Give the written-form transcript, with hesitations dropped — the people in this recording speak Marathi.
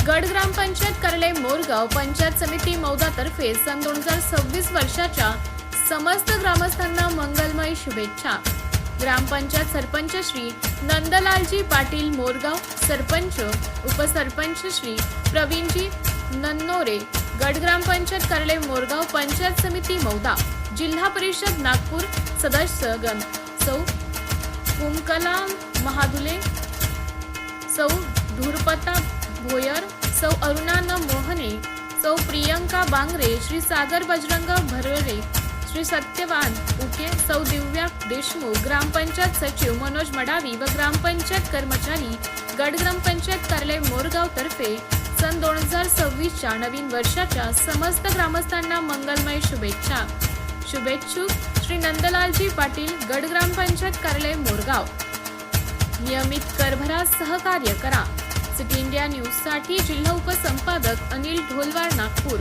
गड ग्रामपंचायत कार्यालय मोरगाव पंचायत समिती मौदातर्फे सन 2026 वर्षाच्या समस्त ग्रामस्थांना मंगलमय शुभेच्छा। ग्रामपंचायत सरपंच श्री नंदलालजी पाटील मोरगाव, सरपंच उपसरपंच श्री प्रवीणजी नन्नोरे, गड ग्रामपंचायत कार्यालय मोरगाव पंचायत समिती मौदा, जिल्हा परिषद नागपूर सदस्यगण सौ कुमकला महादुले, सौ धुरपता भोयर, सौ अरुणा न मोहने, सौ प्रियंका बांगरे, श्री सागर बजरंग भररे, श्री सत्यवान उके, सौ दिव्या देशमुख, ग्रामपंचायत सचिव मनोज मडावी व ग्रामपंचायत कर्मचारी गड ग्रामपंचायत कार्यालय मोरगाव तर्फे सन 2026च्या नवीन वर्षाच्या समस्त ग्रामस्थांना मंगलमय शुभेच्छा। शुभेच्छुक श्री नंदलालजी पाटील, गड ग्रामपंचायत कार्यालय मोरगाव। नियमित करभरास सहकार्य करा। सिटी इंडिया न्यूज साठी जिल्हा उपसंपादक अनिल ढोलवार, नागपूर।